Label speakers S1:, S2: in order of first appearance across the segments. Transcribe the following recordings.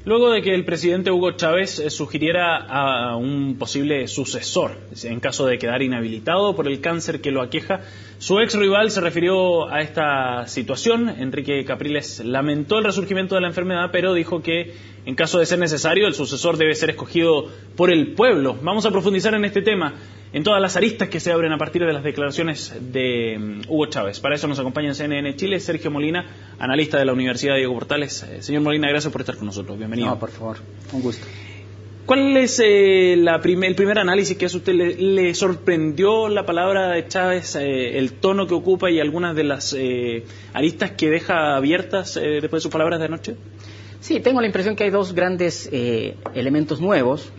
S1: Luego de que el presidente Hugo Chávez sugiriera a un posible sucesor en caso de quedar inhabilitado por el cáncer que lo aqueja, su ex rival se refirió a esta situación. Enrique Capriles lamentó el resurgimiento de la enfermedad, pero dijo que en caso de ser necesario el sucesor debe ser escogido por el pueblo. Vamos a profundizar en este tema, en todas las aristas que se abren a partir de las declaraciones de Hugo Chávez. Para eso nos acompaña en CNN Chile Sergio Molina, analista de la Universidad Diego Portales. Señor Molina, gracias por estar con nosotros. Bienvenido.
S2: No, por favor, un gusto.
S1: ¿Cuál es el primer análisis que hace usted? ¿Le sorprendió la palabra de Chávez, el tono que ocupa y algunas de las aristas que deja abiertas después de sus palabras de anoche?
S2: Sí, tengo la impresión que hay dos grandes elementos nuevos.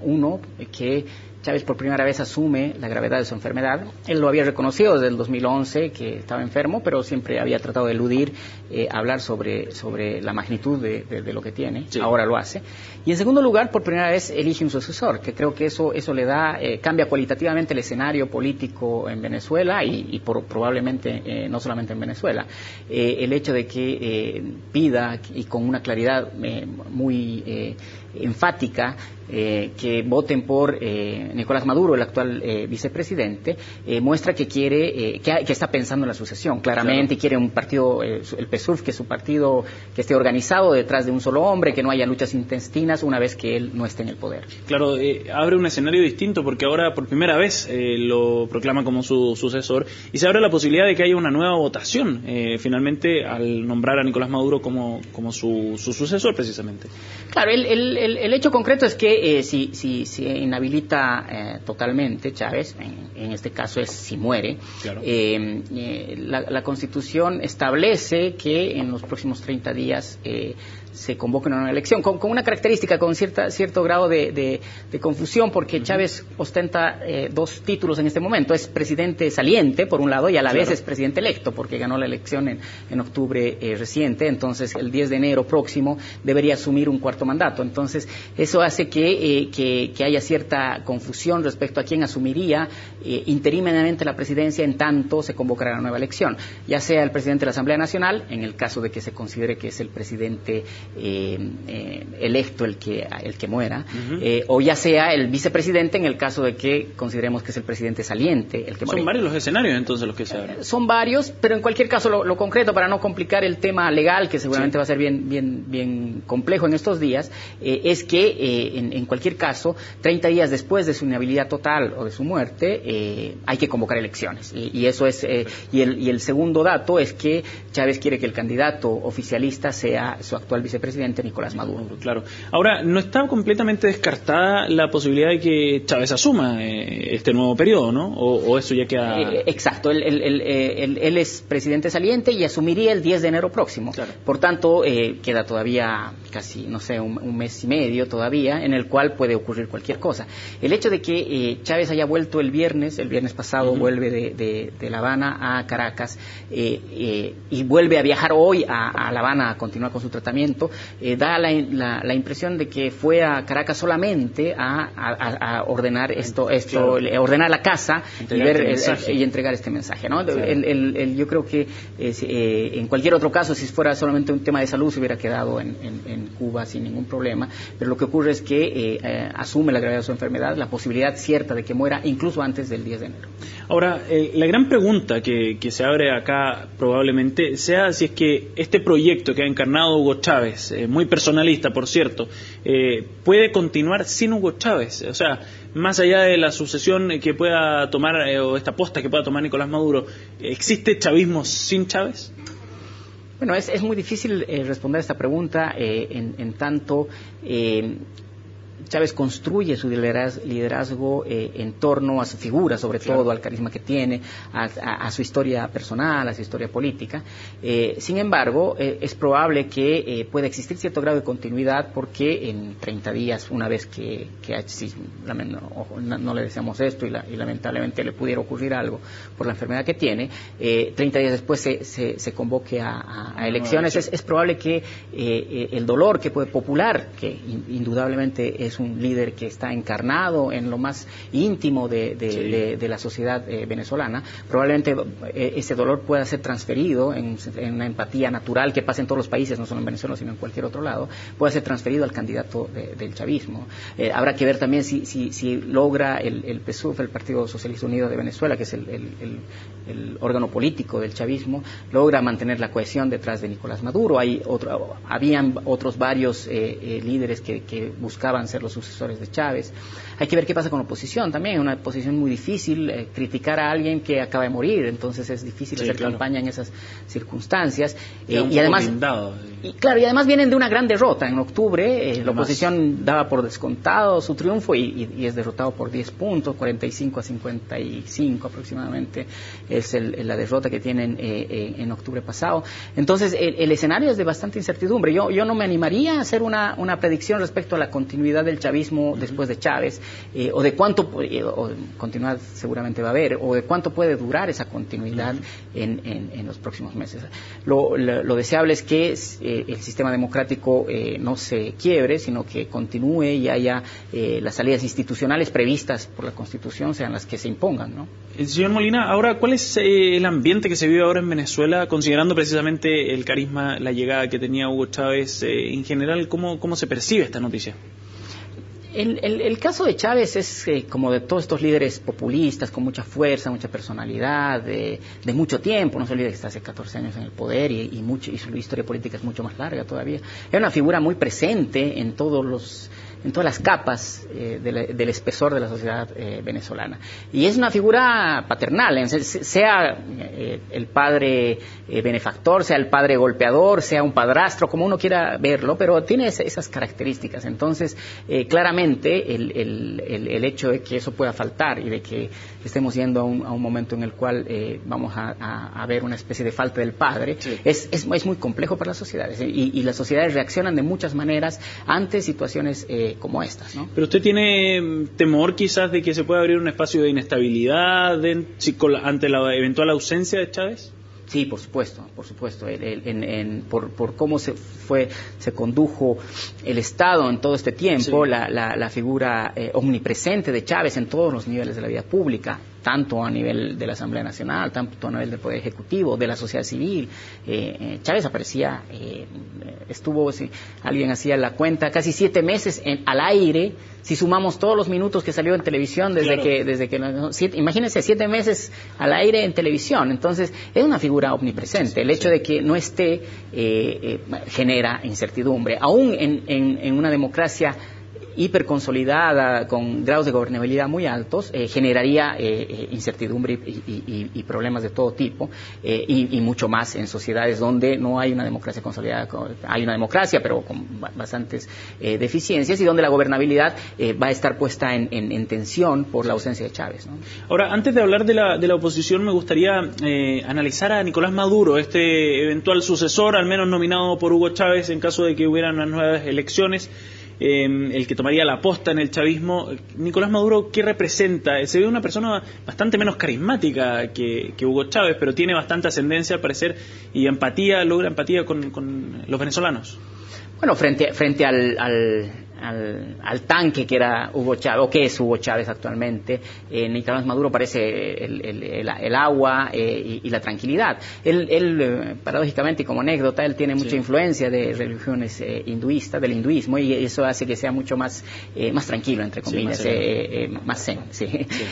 S2: Uno, que Chávez por primera vez asume la gravedad de su enfermedad. Él lo había reconocido desde el 2011 que estaba enfermo, pero siempre había tratado de eludir hablar sobre la magnitud de lo que tiene. Sí. Ahora lo hace. Y en segundo lugar, por primera vez elige un sucesor, que creo que eso le da, cambia cualitativamente el escenario político en Venezuela y probablemente no solamente en Venezuela. El hecho de que pida y con una claridad muy enfática que voten por Nicolás Maduro, el actual vicepresidente, muestra que quiere, que está pensando en la sucesión, claramente, claro. Y quiere un partido, el PSUV, que es un partido que esté organizado detrás de un solo hombre, que no haya luchas intestinas una vez que él no esté en el poder.
S1: Claro, abre un escenario distinto porque ahora por primera vez lo proclama como su sucesor y se abre la posibilidad de que haya una nueva votación finalmente al nombrar a Nicolás Maduro como su sucesor precisamente.
S2: Claro, el hecho concreto es que si inhabilita totalmente Chávez, en este caso es si muere, claro. La Constitución establece que en los próximos 30 días se convoca una nueva elección, con una característica, con cierto grado de confusión, porque Chávez ostenta dos títulos en este momento. Es presidente saliente, por un lado, y a la vez es presidente electo, porque ganó la elección en octubre reciente. Entonces, el 10 de enero próximo debería asumir un cuarto mandato. Entonces, eso hace que haya cierta confusión respecto a quién asumiría interinamente la presidencia en tanto se convocará la nueva elección, ya sea el presidente de la Asamblea Nacional, en el caso de que se considere que es el presidente electo el que muera, o ya sea el vicepresidente en el caso de que consideremos que es el presidente saliente el que muere.
S1: Son varios los escenarios entonces los que se abren.
S2: Son varios, pero en cualquier caso lo concreto, para no complicar el tema legal, que seguramente va a ser bien complejo en estos días, es que en cualquier caso, 30 días después de su inhabilidad total o de su muerte, hay que convocar elecciones. Y eso es y el segundo dato es que Chávez quiere que el candidato oficialista sea su actual vicepresidente Nicolás Maduro.
S1: Claro. Ahora, ¿no está completamente descartada la posibilidad de que Chávez asuma este nuevo periodo, ¿no? O eso ya queda...
S2: Exacto. Él es presidente saliente y asumiría el 10 de enero próximo. Claro. Por tanto, queda todavía casi, no sé, un mes y medio todavía, en el cual puede ocurrir cualquier cosa. El hecho de que Chávez haya vuelto el viernes pasado, vuelve de La Habana a Caracas y vuelve a viajar hoy a La Habana a continuar con su tratamiento, da la impresión de que fue a Caracas solamente a ordenar claro. Ordenar la casa y entregar este mensaje, ¿no? Claro. Yo creo que en cualquier otro caso, si fuera solamente un tema de salud, se hubiera quedado en Cuba sin ningún problema, pero lo que ocurre es que asume la gravedad de su enfermedad, la posibilidad cierta de que muera incluso antes del 10 de enero.
S1: Ahora, la gran pregunta que se abre acá probablemente sea si es que este proyecto que ha encarnado Hugo Chávez, muy personalista por cierto, puede continuar sin Hugo Chávez. O sea, más allá de la sucesión que pueda tomar o esta posta que pueda tomar Nicolás Maduro, ¿existe chavismo sin Chávez?
S2: Bueno, es muy difícil responder a esta pregunta en tanto Chávez construye su liderazgo en torno a su figura, sobre todo al carisma que tiene, a su historia personal, a su historia política. Sin embargo, es probable que pueda existir cierto grado de continuidad porque en 30 días, una vez que no le deseamos esto y lamentablemente le pudiera ocurrir algo por la enfermedad que tiene, 30 días después se convoque a elecciones, es probable que el dolor que puede popular, que indudablemente es un líder que está encarnado en lo más íntimo de la sociedad venezolana. Probablemente ese dolor pueda ser transferido en una empatía natural que pasa en todos los países, no solo en Venezuela, sino en cualquier otro lado, pueda ser transferido al candidato del chavismo. Habrá que ver también si logra el PSUV, el Partido Socialista Unido de Venezuela, que es el órgano político del chavismo, logra mantener la cohesión detrás de Nicolás Maduro. Habían otros varios líderes que buscaban ser los sucesores de Chávez. Hay que ver qué pasa con la oposición también, una posición muy difícil, criticar a alguien que acaba de morir, entonces es difícil hacer campaña en esas circunstancias. Y además, y además vienen de una gran derrota. En octubre la oposición daba por descontado su triunfo y es derrotado por 10 puntos, 45-55 aproximadamente es la derrota que tienen en octubre pasado. Entonces el escenario es de bastante incertidumbre. Yo no me animaría a hacer una predicción respecto a la continuidad del chavismo después de Chávez, o de cuánto, continuidad seguramente va a haber, o de cuánto puede durar esa continuidad en los próximos meses. Lo deseable es que el sistema democrático no se quiebre, sino que continúe y haya las salidas institucionales previstas por la Constitución sean las que se impongan, ¿no?
S1: Señor Molina, ahora, ¿cuál es el ambiente que se vive ahora en Venezuela, considerando precisamente el carisma, la llegada que tenía Hugo Chávez? En general, ¿cómo se percibe esta noticia?
S2: El caso de Chávez es como de todos estos líderes populistas con mucha fuerza, mucha personalidad, de mucho tiempo. No se olvide que está hace 14 años en el poder y su historia política es mucho más larga todavía. Es una figura muy presente en todas las capas del espesor de la sociedad venezolana. Y es una figura paternal, sea el padre benefactor, sea el padre golpeador, sea un padrastro, como uno quiera verlo, pero tiene esas características. Entonces, claramente, el hecho de que eso pueda faltar y de que estemos yendo a un momento en el cual vamos a ver una especie de falta del padre, sí, es muy complejo para las sociedades. Y las sociedades reaccionan de muchas maneras ante situaciones como estas, ¿no?
S1: Pero usted tiene temor quizás de que se pueda abrir un espacio de inestabilidad ante la eventual ausencia de Chávez.
S2: Sí, por supuesto. Por cómo se condujo el Estado en todo este tiempo, sí, la figura omnipresente de Chávez en todos los niveles de la vida pública, tanto a nivel de la Asamblea Nacional, tanto a nivel del Poder Ejecutivo, de la sociedad civil. Chávez aparecía, estuvo, si alguien hacía la cuenta, casi 7 meses al aire, si sumamos todos los minutos que salió en televisión imagínense 7 meses al aire en televisión. Entonces es una figura omnipresente. El hecho de que no esté genera incertidumbre, aún en una democracia hiperconsolidada, con grados de gobernabilidad muy altos, generaría incertidumbre y problemas de todo tipo, y mucho más en sociedades donde no hay una democracia consolidada. Hay una democracia, pero con bastantes deficiencias, y donde la gobernabilidad va a estar puesta en tensión por la ausencia de Chávez, ¿no?
S1: Ahora, antes de hablar de la oposición, me gustaría analizar a Nicolás Maduro, este eventual sucesor, al menos nominado por Hugo Chávez en caso de que hubieran unas nuevas elecciones. El que tomaría la posta en el chavismo. Nicolás Maduro, ¿qué representa? Se ve una persona bastante menos carismática que Hugo Chávez, pero tiene bastante ascendencia al parecer y logra empatía con los venezolanos.
S2: Bueno, frente al tanque que era Hugo Chávez, o que es Hugo Chávez actualmente, Nicolás Maduro parece el agua y la tranquilidad. Él paradójicamente, y como anécdota, él tiene mucha influencia de religiones hinduistas, del hinduismo, y eso hace que sea mucho más tranquilo, entre comillas, más zen. Sí.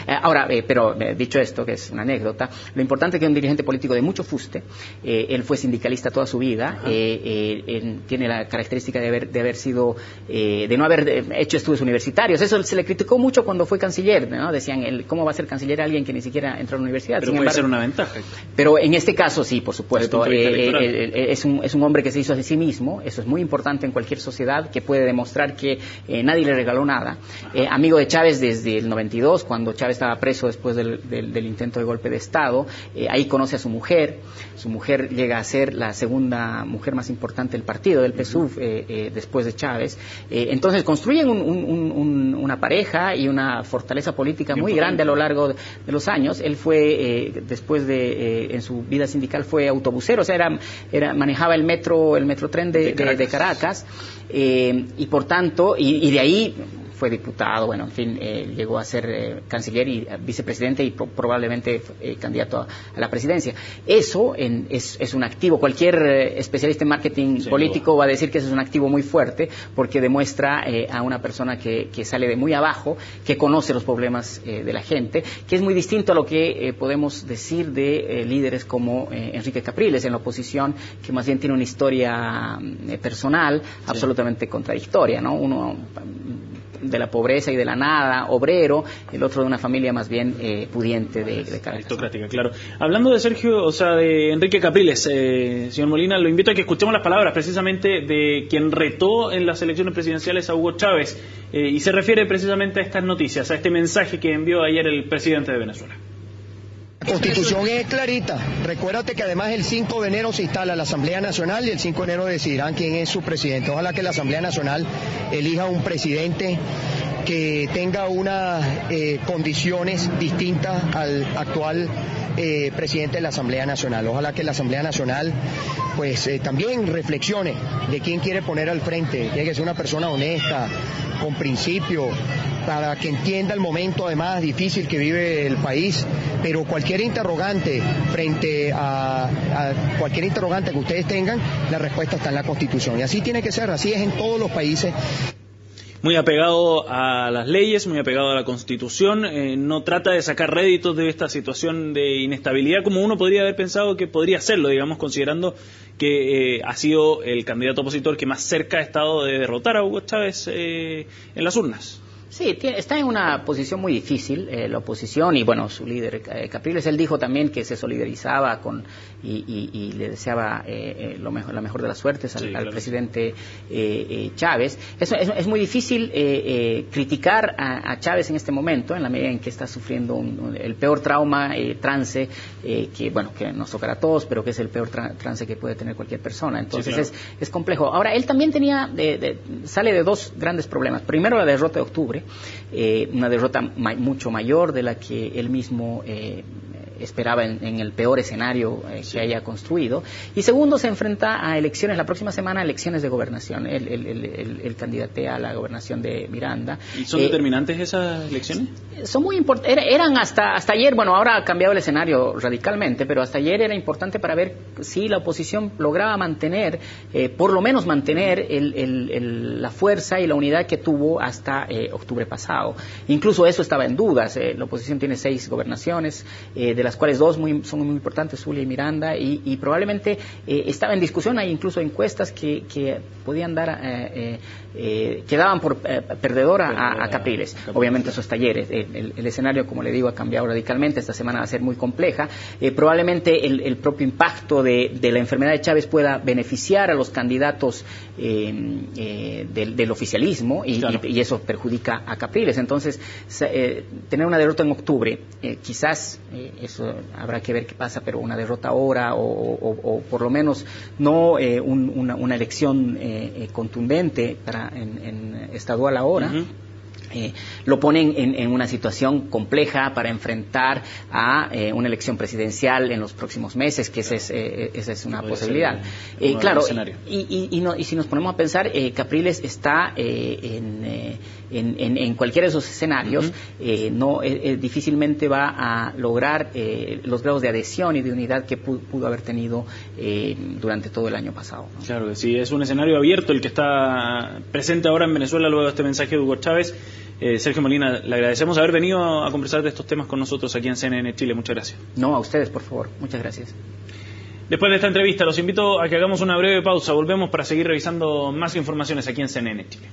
S2: Ahora, pero dicho esto, que es una anécdota, lo importante es que es un dirigente político de mucho fuste. Él fue sindicalista toda su vida, tiene la característica de haber sido, de no haber hecho estudios universitarios. Eso se le criticó mucho cuando fue canciller, ¿no? Decían, ¿cómo va a ser canciller alguien que ni siquiera entró a la universidad?
S1: Pero puede ser una ventaja.
S2: Pero en este caso sí, por supuesto. Es un hombre que se hizo a sí mismo. Eso es muy importante en cualquier sociedad, que puede demostrar que nadie le regaló nada. Amigo de Chávez desde el 92, cuando Chávez estaba preso después del intento de golpe de Estado. Ahí conoce a su mujer. Su mujer llega a ser la segunda mujer más importante del partido, del PSUV, después de Chávez. Entonces construyen una pareja y una fortaleza política muy grande a lo largo de los años. Él fue, después en su vida sindical, fue autobusero, o sea, manejaba el metrotren de Caracas, y por tanto, y de ahí fue diputado, bueno, en fin, llegó a ser canciller y vicepresidente y probablemente candidato a la presidencia. Eso es un activo. Cualquier especialista en marketing político va a decir que eso es un activo muy fuerte, porque demuestra a una persona que sale de muy abajo, que conoce los problemas de la gente, que es muy distinto a lo que podemos decir de líderes como Enrique Capriles en la oposición, que más bien tiene una historia personal absolutamente contradictoria, ¿no? Uno de la pobreza y de la nada, obrero, el otro de una familia más bien pudiente de Caracas.
S1: Aristocrática, claro. Hablando de Sergio, o sea, de Enrique Capriles, señor Molina, lo invito a que escuchemos las palabras precisamente de quien retó en las elecciones presidenciales a Hugo Chávez, y se refiere precisamente a estas noticias, a este mensaje que envió ayer el presidente de Venezuela.
S3: La Constitución es clarita. Recuérdate que además el 5 de enero se instala la Asamblea Nacional y el 5 de enero decidirán quién es su presidente. Ojalá que la Asamblea Nacional elija un presidente que tenga unas condiciones distintas al actual presidente de la Asamblea Nacional. Ojalá que la Asamblea Nacional pues también reflexione de quién quiere poner al frente. Tiene que ser una persona honesta, con principio, para que entienda el momento además difícil que vive el país, pero cualquier interrogante frente a cualquier interrogante que ustedes tengan, la respuesta está en la Constitución, y así tiene que ser, así es en todos los países.
S1: Muy apegado a las leyes, muy apegado a la Constitución, no trata de sacar réditos de esta situación de inestabilidad como uno podría haber pensado que podría hacerlo, digamos, considerando que ha sido el candidato opositor que más cerca ha estado de derrotar a Hugo Chávez en las urnas.
S2: Sí, está en una posición muy difícil la oposición, y bueno, su líder Capriles, él dijo también que se solidarizaba con y le deseaba la mejor de las suertes al presidente Chávez. Es muy difícil criticar a Chávez en este momento, en la medida en que está sufriendo el peor trauma, trance, que nos tocará a todos, pero que es el peor trance que puede tener cualquier persona. Entonces sí, claro, es complejo. Ahora, él también sale de dos grandes problemas. Primero, la derrota de octubre, una derrota mucho mayor de la que él mismo esperaba en el peor escenario que haya construido. Y segundo, se enfrenta a elecciones, la próxima semana, elecciones de gobernación. Él candidatea a la gobernación de Miranda.
S1: ¿Y son determinantes esas elecciones?
S2: Son muy importantes. Eran hasta ayer, bueno, ahora ha cambiado el escenario radicalmente, pero hasta ayer era importante para ver si la oposición lograba mantener, por lo menos mantener la fuerza y la unidad que tuvo hasta octubre pasado. Incluso eso estaba en dudas. La oposición tiene 6 gobernaciones, de las cuales 2 son muy importantes, Zulia y Miranda, y probablemente estaba en discusión. Hay incluso encuestas que podían dar, que daban por perdedor a Capriles. Obviamente eso hasta ayer. El escenario, como le digo, ha cambiado radicalmente. Esta semana va a ser muy compleja. Probablemente el propio impacto de la enfermedad de Chávez pueda beneficiar a los candidatos del oficialismo, y eso perjudica a Capriles. Entonces, tener una derrota en octubre, quizás eso habrá que ver qué pasa, pero una derrota ahora o por lo menos no una elección contundente en estadual ahora. Lo ponen en una situación compleja para enfrentar a una elección presidencial en los próximos meses, que esa es una posibilidad. Claro, y si nos ponemos a pensar, Capriles está en cualquiera de esos escenarios, difícilmente va a lograr los grados de adhesión y de unidad que pudo haber tenido durante todo el año pasado, ¿no?
S1: Claro que sí, es un escenario abierto el que está presente ahora en Venezuela luego de este mensaje de Hugo Chávez. Sergio Molina, le agradecemos haber venido a conversar de estos temas con nosotros aquí en CNN Chile. Muchas gracias.
S2: No, a ustedes, por favor. Muchas gracias.
S1: Después de esta entrevista, los invito a que hagamos una breve pausa. Volvemos para seguir revisando más informaciones aquí en CNN Chile.